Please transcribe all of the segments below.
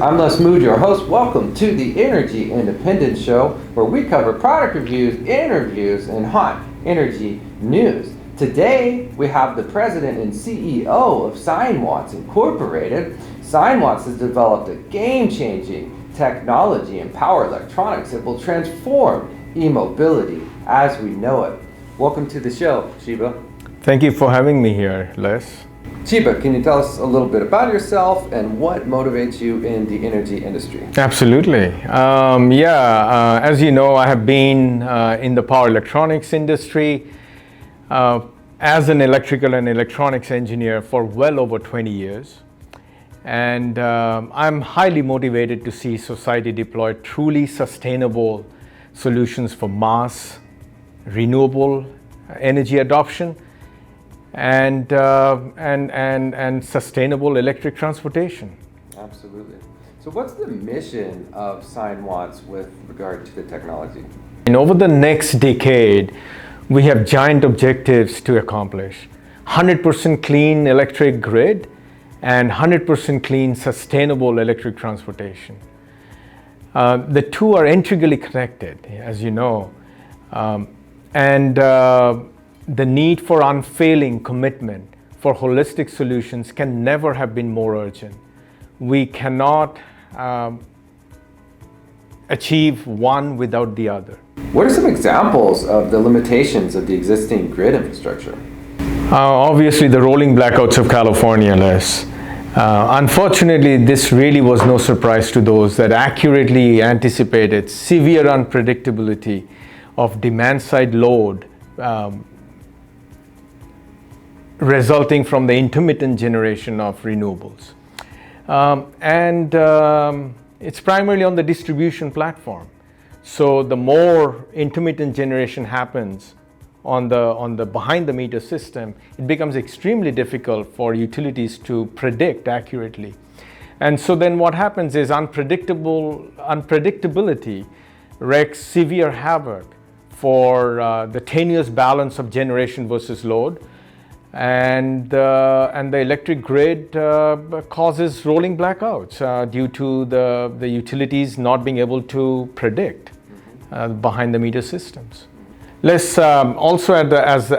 I'm Les Mood, your host. Welcome to the Energy Independence Show, where we cover product reviews, interviews, and hot energy news. Today, we have the president and CEO of Sinewatts Incorporated. Sinewatts has developed a game-changing technology in power electronics that will transform e-mobility as we know it. Welcome to the show, Shiba. Thank you for having me here, Les. Shiba, can you tell us a little bit about yourself and what motivates you in the energy industry? Absolutely. As you know, I have been in the power electronics industry as an electrical and electronics engineer for well over 20 years. And I'm highly motivated to see society deploy truly sustainable solutions for mass, renewable energy adoption and sustainable electric transportation. Absolutely. So what's the mission of Sinewatts with regard to the technology? And over the next decade, we have giant objectives to accomplish. 100% clean electric grid and 100% clean sustainable electric transportation. The two are integrally connected, as you know. The need for unfailing commitment for holistic solutions can never have been more urgent. We cannot achieve one without the other. What are some examples of the limitations of the existing grid infrastructure? Obviously, the rolling blackouts of California, Les. Unfortunately, this really was no surprise to those that accurately anticipated severe unpredictability of demand-side load resulting from the intermittent generation of renewables. It's primarily on the distribution platform. So the more intermittent generation happens on the behind the meter system, it becomes extremely difficult for utilities to predict accurately. And so then what happens is unpredictability wreaks severe havoc for the tenuous balance of generation versus load. And the electric grid causes rolling blackouts due to the utilities not being able to predict behind the meter systems. Let's also as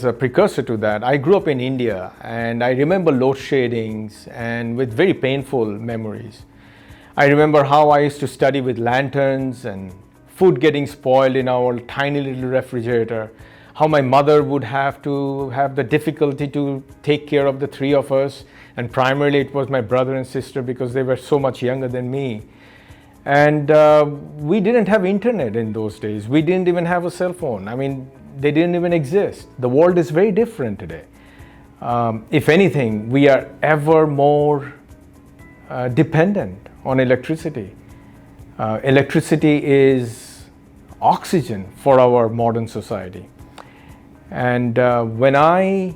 a precursor to that, I grew up in India and I remember load shadings and with very painful memories. I remember how I used to study with lanterns and food getting spoiled in our tiny little refrigerator, how my mother would have to have the difficulty to take care of the three of us, and primarily it was my brother and sister because they were so much younger than me. And we didn't have internet in those days. We didn't even have a cell phone. I mean, they didn't even exist. The world is very different today. If anything, we are ever more dependent on electricity. Electricity is oxygen for our modern society. And when I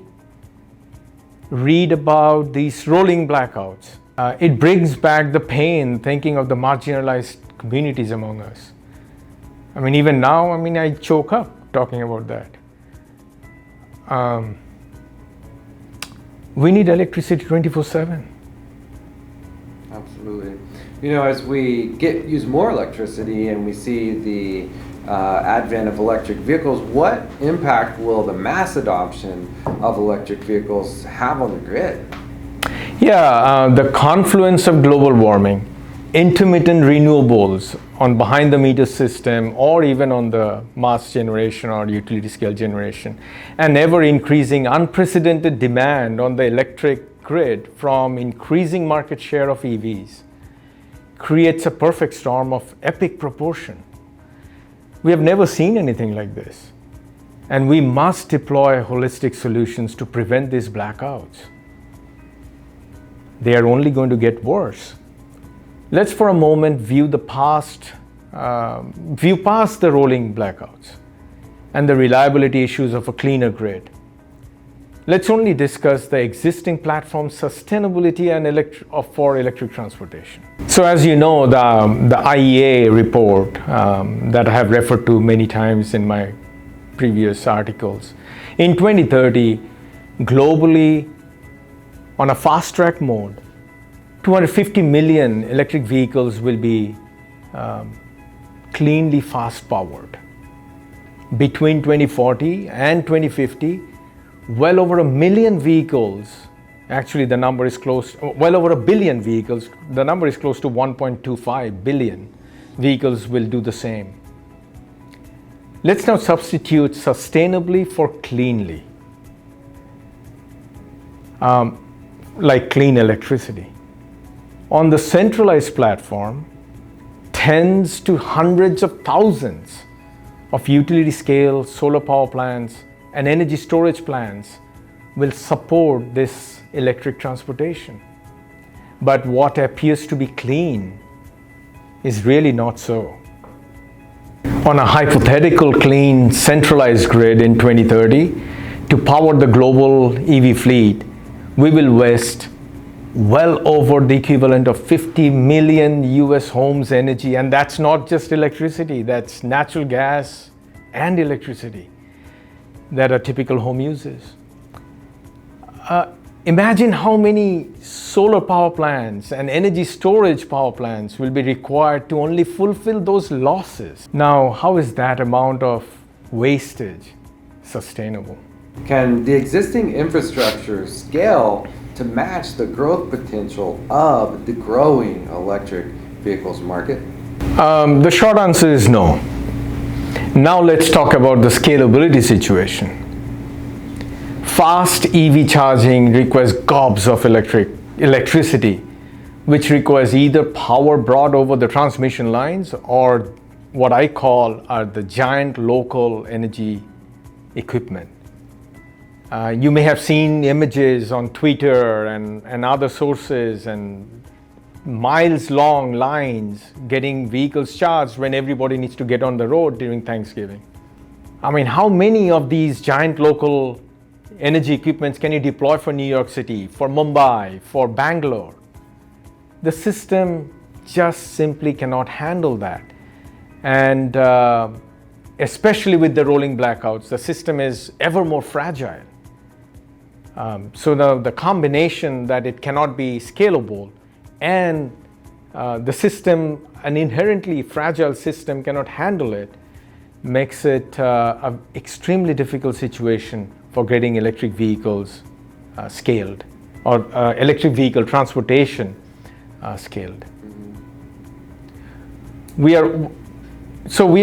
read about these rolling blackouts, it brings back the pain thinking of the marginalized communities among us. I mean, even now, I choke up talking about that. We need electricity 24/7. Absolutely. You know, as we use more electricity and we see the advent of electric vehicles, what impact will the mass adoption of electric vehicles have on the grid? The confluence of global warming, intermittent renewables on behind the meter system or even on the mass generation or utility scale generation, and ever increasing unprecedented demand on the electric grid from increasing market share of EVs creates a perfect storm of epic proportion. We have never seen anything like this, and we must deploy holistic solutions to prevent these blackouts. They are only going to get worse. Let's for a moment view past the rolling blackouts and the reliability issues of a cleaner grid. Let's only discuss the existing platform's sustainability for electric transportation. So as you know, the IEA report that I have referred to many times in my previous articles, in 2030, globally, on a fast track mode, 250 million electric vehicles will be cleanly fast powered. Between 2040 and 2050, well over 1 million vehicles, actually the number is close, well over 1 billion vehicles, the number is close to 1.25 billion vehicles will do the same. Let's now substitute sustainably for cleanly, like clean electricity. On the centralized platform, tens to hundreds of thousands of utility scale solar power plants and energy storage plants will support this electric transportation. But what appears to be clean is really not so. On a hypothetical clean centralized grid in 2030, to power the global EV fleet, we will waste well over the equivalent of 50 million US homes energy, and that's not just electricity, that's natural gas and electricity that are typical home uses. Imagine how many solar power plants and energy storage power plants will be required to only fulfill those losses. Now, how is that amount of wastage sustainable? Can the existing infrastructure scale to match the growth potential of the growing electric vehicles market? The short answer is no. Now let's talk about the scalability situation. Fast EV charging requires gobs of electricity, which requires either power brought over the transmission lines or what I call are the giant local energy equipment. You may have seen images on Twitter and other sources and miles long lines getting vehicles charged when everybody needs to get on the road during Thanksgiving. I mean, how many of these giant local energy equipments can you deploy for New York City, for Mumbai, for Bangalore? The system just simply cannot handle that. And especially with the rolling blackouts, the system is ever more fragile. So the combination that it cannot be scalable and the system, an inherently fragile system, cannot handle it, makes it an extremely difficult situation for getting electric vehicles scaled, or electric vehicle transportation scaled. We are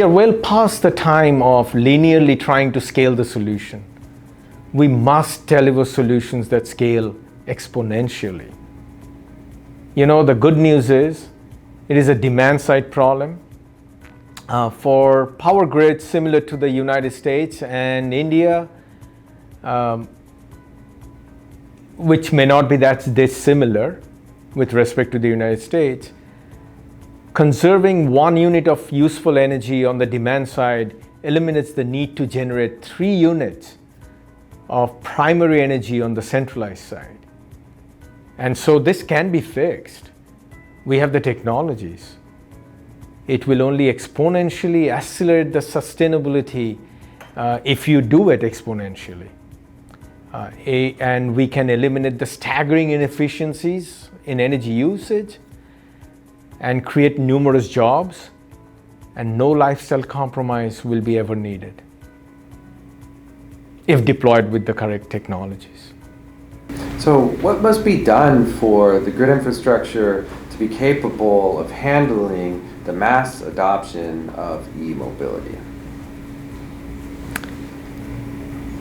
well past the time of linearly trying to scale the solution. We must deliver solutions that scale exponentially. You know, the good news is it is a demand side problem. For power grids similar to the United States and India, which may not be that dissimilar with respect to the United States, conserving 1 unit of useful energy on the demand side eliminates the need to generate 3 units of primary energy on the centralized side. And so this can be fixed. We have the technologies. It will only exponentially accelerate the sustainability if you do it exponentially. And we can eliminate the staggering inefficiencies in energy usage and create numerous jobs, and no lifestyle compromise will be ever needed if deployed with the correct technologies. So what must be done for the grid infrastructure to be capable of handling the mass adoption of e-mobility?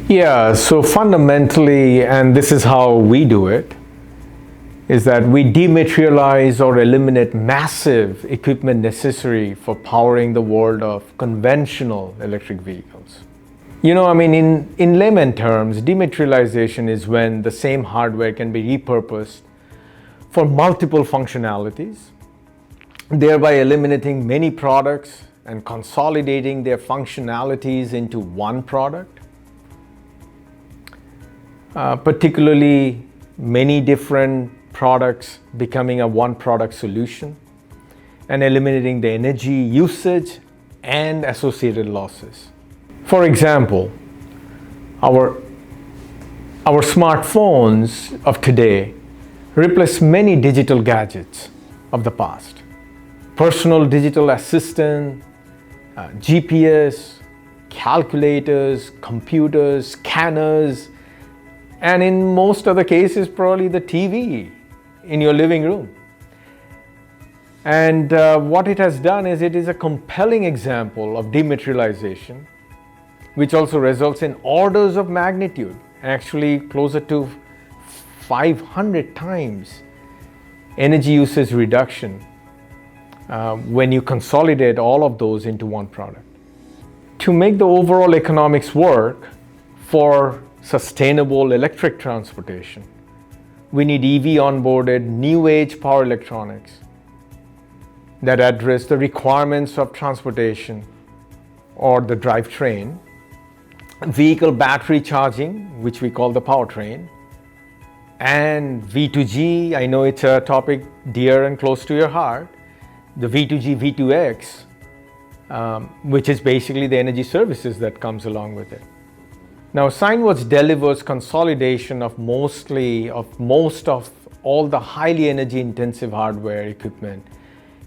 Yeah, so fundamentally, and this is how we do it, is that we dematerialize or eliminate massive equipment necessary for powering the world of conventional electric vehicles. You know, I mean, in layman terms, dematerialization is when the same hardware can be repurposed for multiple functionalities, thereby eliminating many products and consolidating their functionalities into one product. Particularly many different products becoming a one product solution and eliminating the energy usage and associated losses. For example, our smartphones of today replace many digital gadgets of the past. Personal digital assistant, GPS, calculators, computers, scanners, and in most other cases, probably the TV in your living room. And what it has done is it is a compelling example of dematerialization, which also results in orders of magnitude, actually closer to 500 times energy usage reduction when you consolidate all of those into one product. To make the overall economics work for sustainable electric transportation, we need EV onboarded new age power electronics that address the requirements of transportation or the drivetrain, vehicle battery charging, which we call the powertrain, and V2G. I know it's a topic dear and close to your heart, the V2G, V2X, which is basically the energy services that comes along with it. Now, Sinewatts delivers consolidation of most of all the highly energy intensive hardware equipment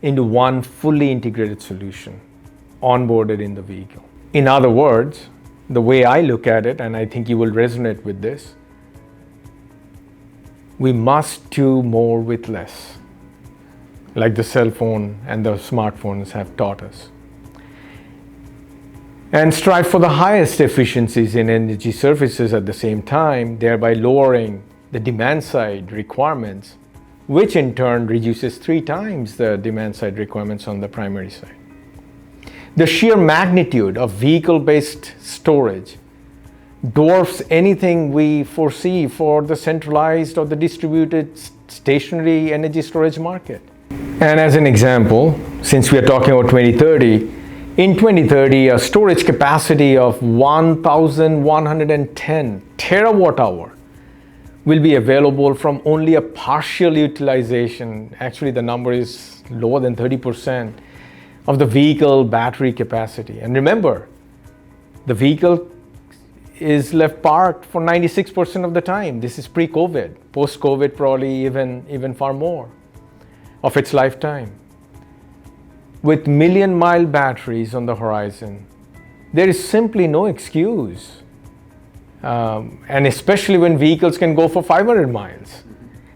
into one fully integrated solution onboarded in the vehicle. In other words, the way I look at it, and I think you will resonate with this, we must do more with less, like the cell phone and the smartphones have taught us, and strive for the highest efficiencies in energy services at the same time, thereby lowering the demand side requirements, which in turn reduces 3 times the demand side requirements on the primary side. The sheer magnitude of vehicle-based storage dwarfs anything we foresee for the centralized or the distributed stationary energy storage market. And as an example, since we are talking about 2030, in 2030, a storage capacity of 1,110 terawatt hour will be available from only a partial utilization. Actually, the number is lower than 30% of the vehicle battery capacity. And remember, the vehicle is left parked for 96% of the time. This is pre-COVID. Post-COVID, probably even far more of its lifetime. With million-mile batteries on the horizon, there is simply no excuse. And especially when vehicles can go for 500 miles.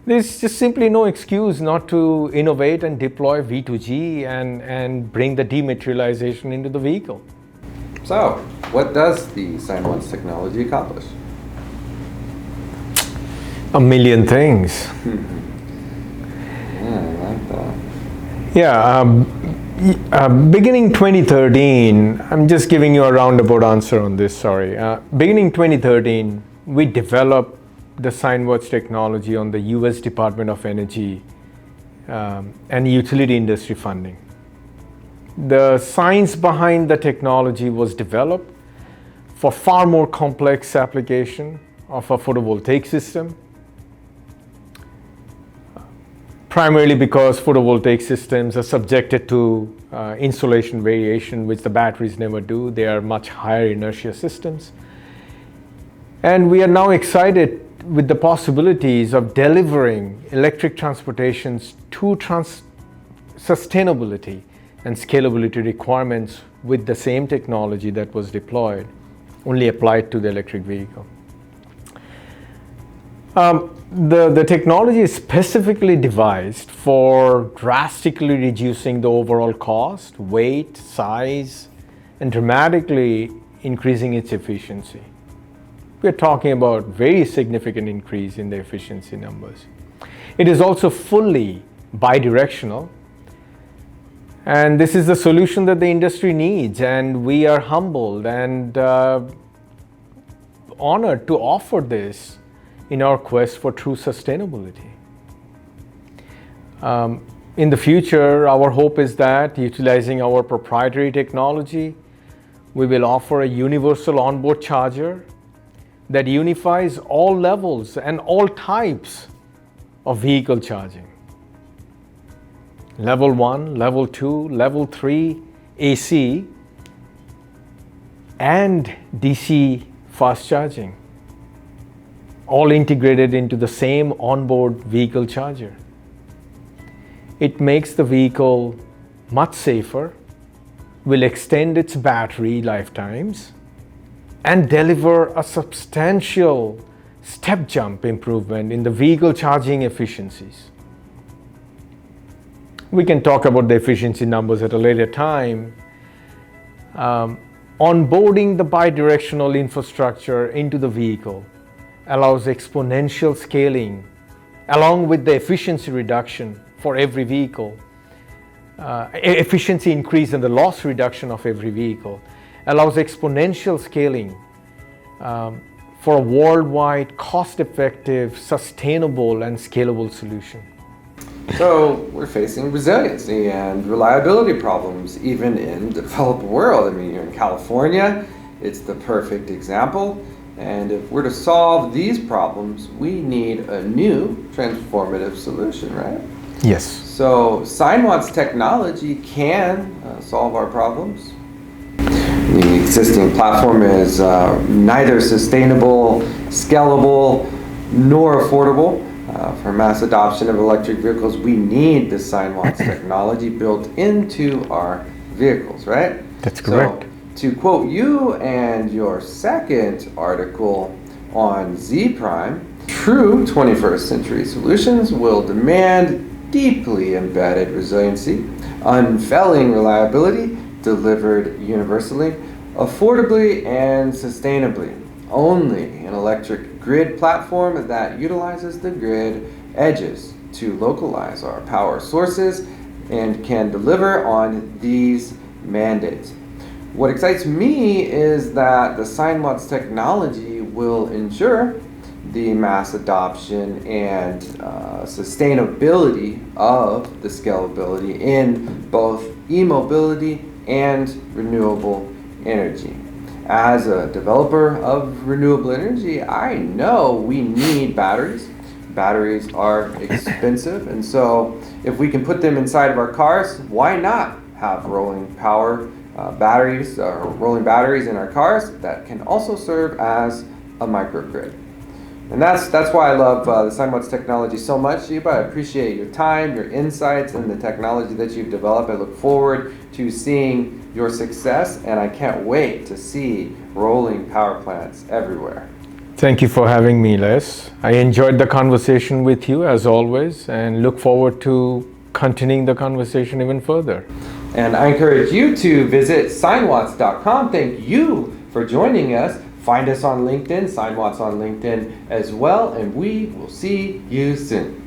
There's just simply no excuse not to innovate and deploy V2G and bring the dematerialization into the vehicle. So, what does the Sinewatts technology accomplish? A million things. Yeah, I like that. Yeah, beginning 2013, I'm just giving you a roundabout answer on this, sorry. Beginning 2013, we developed the Sinewatts technology on the US Department of Energy and utility industry funding. The science behind the technology was developed for far more complex application of a photovoltaic system, primarily because photovoltaic systems are subjected to insolation variation, which the batteries never do. They are much higher inertia systems. And we are now excited with the possibilities of delivering electric transportation's to sustainability and scalability requirements with the same technology that was deployed, only applied to the electric vehicle. The technology is specifically devised for drastically reducing the overall cost, weight, size, and dramatically increasing its efficiency. We're talking about very significant increase in the efficiency numbers. It is also fully bidirectional, and this is the solution that the industry needs, and we are humbled and honored to offer this in our quest for true sustainability. In the future, our hope is that utilizing our proprietary technology, we will offer a universal onboard charger that unifies all levels and all types of vehicle charging. Level 1, Level 2, Level 3, AC, and DC fast charging. all integrated into the same onboard vehicle charger. It makes the vehicle much safer, will extend its battery lifetimes, and deliver a substantial step jump improvement in the vehicle charging efficiencies. We can talk about the efficiency numbers at a later time. Onboarding the bidirectional infrastructure into the vehicle allows exponential scaling along with the efficiency reduction for every vehicle, efficiency increase and the loss reduction of every vehicle, allows exponential scaling for a worldwide cost-effective, sustainable and scalable solution. So we're facing resiliency and reliability problems even in the developed world. I mean, you're in California, it's the perfect example. And if we're to solve these problems, we need a new transformative solution, right? Yes. So Sinewatts technology can solve our problems. The existing platform is neither sustainable, scalable, nor affordable. For mass adoption of electric vehicles, we need the Sinewatts technology built into our vehicles, right? That's correct. So, to quote you and your second article on Z Prime, true 21st century solutions will demand deeply embedded resiliency, unfailing reliability, delivered universally, affordably, and sustainably. Only an electric grid platform that utilizes the grid edges to localize our power sources and can deliver on these mandates. What excites me is that the Sinewatts technology will ensure the mass adoption and sustainability of the scalability in both e-mobility and renewable energy. As a developer of renewable energy, I know we need batteries. Batteries are expensive, and so if we can put them inside of our cars, why not have rolling power batteries, rolling batteries in our cars that can also serve as a microgrid. And that's why I love the Sinewatts technology so much, Sheba. I appreciate your time, your insights, and the technology that you've developed. I look forward to seeing your success, and I can't wait to see rolling power plants everywhere. Thank you for having me, Les. I enjoyed the conversation with you as always, and look forward to continuing the conversation even further. And I encourage you to visit Sinewatts.com. Thank you for joining us. Find us on LinkedIn, Sinewatts on LinkedIn as well, and we will see you soon.